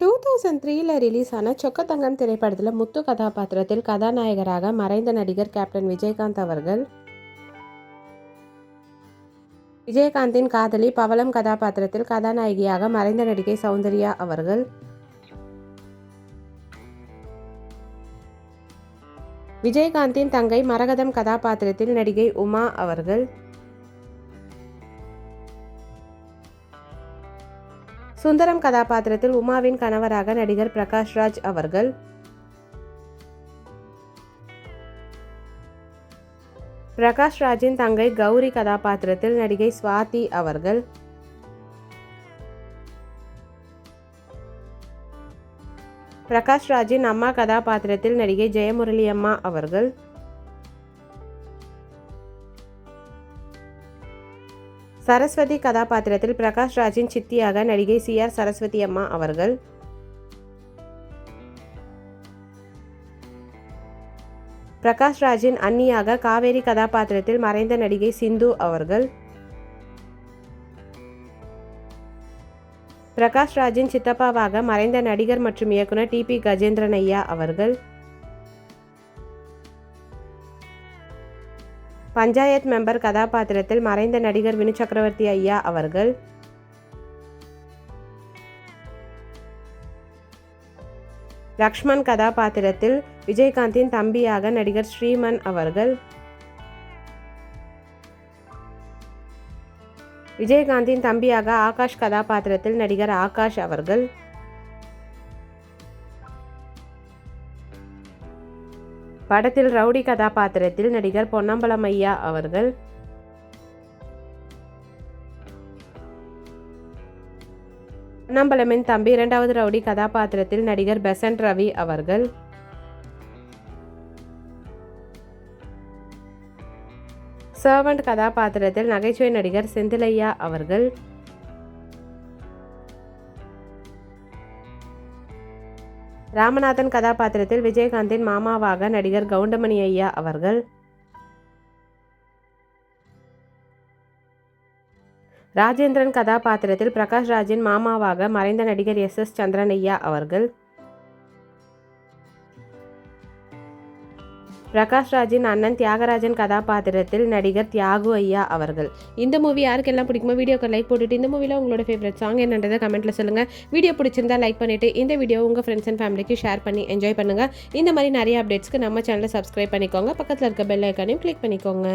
2003 release ஆன சொக்கத்தங்கம் திரைப்படத்தில் முத்து கதாபாத்திரத்தில் கதாநாயகராக மறைந்த நடிகர் கேப்டன் விஜயகாந்த் அவர்கள், விஜயகாந்தின் காதலி பவளம் கதாபாத்திரத்தில் கதாநாயகியாக மறைந்த நடிகை சௌந்தர்யா அவர்கள், விஜயகாந்தின் தங்கை மரகதம் கதாபாத்திரத்தில் நடிகை உமா அவர்கள், சுந்தரம் கதாபாத்திரத்தில் உமாவின் கணவராக நடிகர் பிரகாஷ் ராஜ் அவர்கள், பிரகாஷ் ராஜின் தங்கை கௌரி கதாபாத்திரத்தில் நடிகை ஸ்வாதி அவர்கள், பிரகாஷ் ராஜின் அம்மா கதாபாத்திரத்தில் நடிகை ஜெயமுரளி அம்மா அவர்கள், சரஸ்வதி கதாபாத்திரத்தில் பிரகாஷ் ராஜின் சித்தியாக நடிகை CR சரஸ்வதி அம்மா அவர்கள், பிரகாஷ் ராஜின் அண்ணியாக காவேரி கதாபாத்திரத்தில் மறைந்த நடிகை சிந்து அவர்கள், பிரகாஷ் ராஜின் சித்தப்பாவாக மறைந்த நடிகர் மற்றும் இயக்குனர் TP கஜேந்திரன் ஐயா அவர்கள், பஞ்சாயத் மெம்பர் கதாபாத்திரத்தில் மறைந்த நடிகர் வினு சக்கரவர்த்தி ஐயா அவர்கள், லக்ஷ்மண் கதாபாத்திரத்தில் விஜயகாந்தின் தம்பியாக நடிகர் ஸ்ரீமன் அவர்கள், விஜயகாந்தின் தம்பியாக ஆகாஷ் கதாபாத்திரத்தில் நடிகர் ஆகாஷ் அவர்கள், படத்தில் ரவுடி கதாபாத்திரத்தில் நடிகர் பொன்னம்பலம் ஐயா அவர்கள், பொன்னம்பலமின் தம்பி இரண்டாவது ரவுடி கதாபாத்திரத்தில் நடிகர் பெசன்ட் ரவி அவர்கள், சர்வன்ட் கதாபாத்திரத்தில் நகைச்சுவை நடிகர் செந்திலையா அவர்கள், ராமநாதன் கதாபாத்திரத்தில் விஜயகாந்தின் மாமாவாக நடிகர் கவுண்டமணி ஐயா அவர்கள், ராஜேந்திரன் கதாபாத்திரத்தில் பிரகாஷ் ராஜின் மாமாவாக மறைந்த நடிகர் SS சந்திரன் ஐயா அவர்கள், பிரகாஷ் ராஜின் அண்ணன் தியாகராஜன் கதாபாத்திரத்தில் நடிகர் தியாகு ஐயா அவர்கள். இந்த மூவி யாருக்கெல்லாம் பிடிக்குமோ வீடியோக்கு லைக் போட்டுட்டு இந்த மூவியில் உங்களோட ஃபேவரட் சாங் என்னன்றதை கமெண்ட்டில் சொல்லுங்கள். வீடியோ பிடிச்சிருந்தா லைக் பண்ணிவிட்டு இந்த வீடியோ உங்கள் ஃப்ரெண்ட்ஸ் அண்ட் ஃபேமிலிக்கு ஷேர் பண்ணி என்ஜாய் பண்ணுங்கள். இந்த மாதிரி நிறைய அப்டேட்ஸ்க்கு நம்ம சேனலை சப்ஸ்கிரைப் பண்ணிக்கோங்க. பக்கத்தில் இருக்க பெல் ஐக்கானையும் கிளிக் பண்ணிக்கோங்க.